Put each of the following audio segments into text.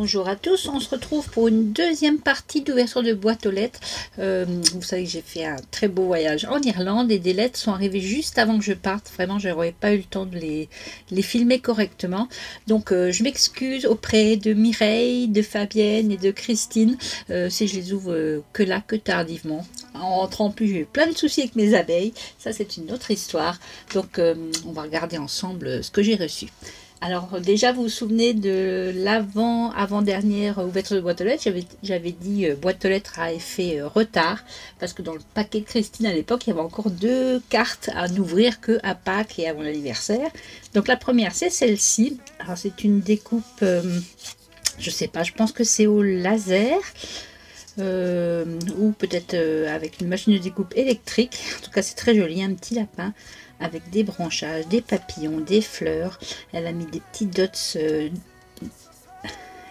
Bonjour à tous, on se retrouve pour une deuxième partie d'ouverture de boîte aux lettres. Vous savez que j'ai fait un très beau voyage en Irlande et des lettres sont arrivées juste avant que je parte. Vraiment, je n'aurais pas eu le temps de les filmer correctement. Donc, je m'excuse auprès de Mireille, de Fabienne et de Christine si je les ouvre que là, que tardivement. En rentrant plus, j'ai eu plein de soucis avec mes abeilles. Ça, c'est une autre histoire. Donc, on va regarder ensemble ce que j'ai reçu. Alors déjà, vous vous souvenez de l'avant-dernière ouverture de boîte aux lettres, j'avais dit boîte aux lettres à effet retard, parce que dans le paquet de Christine à l'époque, il y avait encore 2 cartes à n'ouvrir que à Pâques et à mon anniversaire. Donc la première, c'est celle-ci. Alors c'est une découpe, je sais pas, je pense que c'est au laser. Ou peut-être avec une machine de découpe électrique. En tout cas, c'est très joli, un petit lapin avec des branchages, des papillons, des fleurs. Elle a mis des petits dots,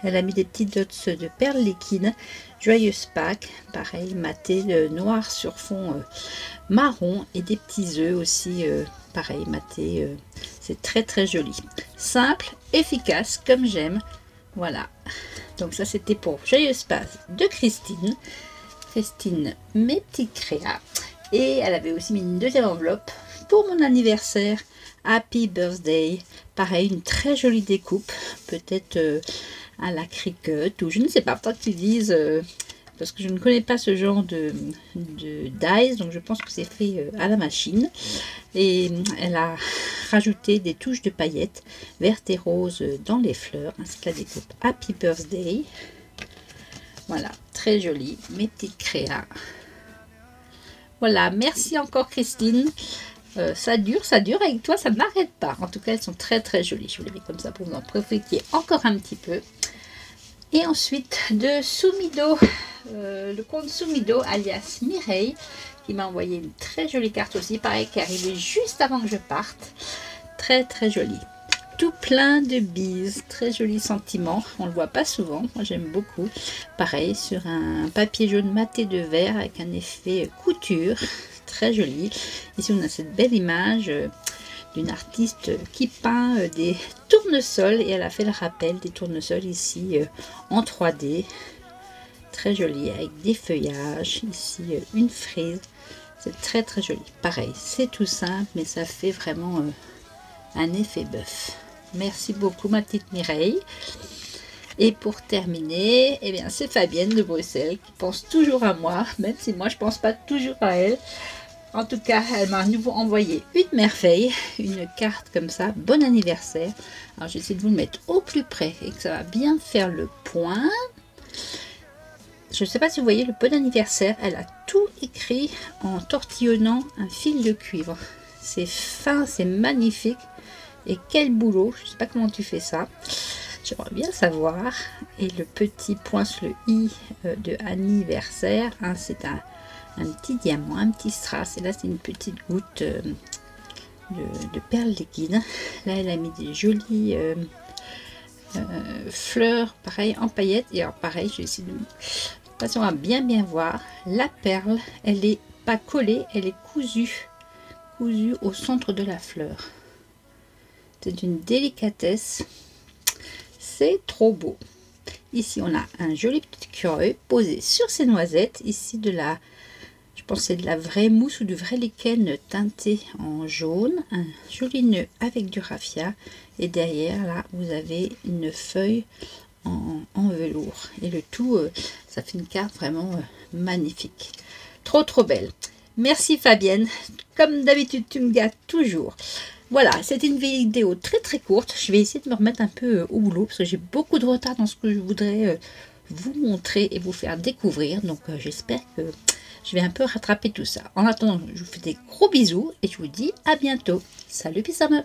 de perles liquides. Joyeuse Pâques, pareil, maté noir sur fond marron et des petits œufs aussi, pareil, maté. C'est très très joli. Simple, efficace, comme j'aime. Voilà. Donc ça, c'était pour Joyeuse Pâques de Christine. Christine, mes petites créas. Et elle avait aussi mis une deuxième enveloppe pour mon anniversaire. Happy Birthday. Pareil, une très jolie découpe. Peut-être à la Cricut ou je ne sais pas. Peut-être qu'ils disent... parce que je ne connais pas ce genre de dies, donc je pense que c'est fait à la machine. Et elle a rajouté des touches de paillettes vertes et roses dans les fleurs. C'est la découpe Happy Birthday. Voilà, très jolie, mes petites créas. Voilà, merci encore Christine. Ça dure, avec toi, ça n'arrête pas. En tout cas, elles sont très très jolies. Je vous les mets comme ça pour vous en profiter encore un petit peu. Et ensuite de Sumido, le compte Sumido alias Mireille, qui m'a envoyé une très jolie carte aussi, pareil, qui est arrivée juste avant que je parte. Très très jolie. Tout plein de bises, très joli sentiment, on le voit pas souvent, moi j'aime beaucoup. Pareil, sur un papier jaune maté de verre avec un effet couture, très joli. Ici on a cette belle image d'une artiste qui peint des tournesols et elle a fait le rappel des tournesols ici en 3D. Très joli avec des feuillages, ici une frise, c'est très très joli. Pareil, c'est tout simple mais ça fait vraiment un effet bœuf. Merci beaucoup ma petite Mireille. Et pour terminer, eh bien c'est Fabienne de Bruxelles qui pense toujours à moi, même si moi je pense pas toujours à elle. En tout cas, elle m'a à nouveau envoyé une merveille, une carte comme ça, bon anniversaire. Alors j'essaie de vous le mettre au plus près et que ça va bien faire le point. Je ne sais pas si vous voyez le bon anniversaire, elle a tout écrit en tortillonnant un fil de cuivre. C'est fin, c'est magnifique. Et quel boulot, je ne sais pas comment tu fais ça. J'aimerais bien savoir. Et le petit point sur le i de anniversaire, hein, c'est un petit diamant, un petit strass. Et là, c'est une petite goutte de perles liquides. Là, elle a mis des jolies fleurs, pareil, en paillettes. Et alors, pareil, je vais essayer de... De toute façon, on va bien voir. La perle, elle n'est pas collée, elle est cousue au centre de la fleur. C'est d'une délicatesse. C'est trop beau. Ici, on a un joli petit curieux posé sur ces noisettes. Ici, je pense que c'est de la vraie mousse ou du vrai lichen teinté en jaune. Un joli nœud avec du raffia. Et derrière, là, vous avez une feuille en velours. Et le tout, ça fait une carte vraiment magnifique. Trop, trop belle. Merci Fabienne. Comme d'habitude, tu me gâtes toujours. Voilà, c'était une vidéo très très courte. Je vais essayer de me remettre un peu au boulot parce que j'ai beaucoup de retard dans ce que je voudrais vous montrer et vous faire découvrir. Donc j'espère que je vais un peu rattraper tout ça. En attendant, je vous fais des gros bisous et je vous dis à bientôt. Salut Pisame!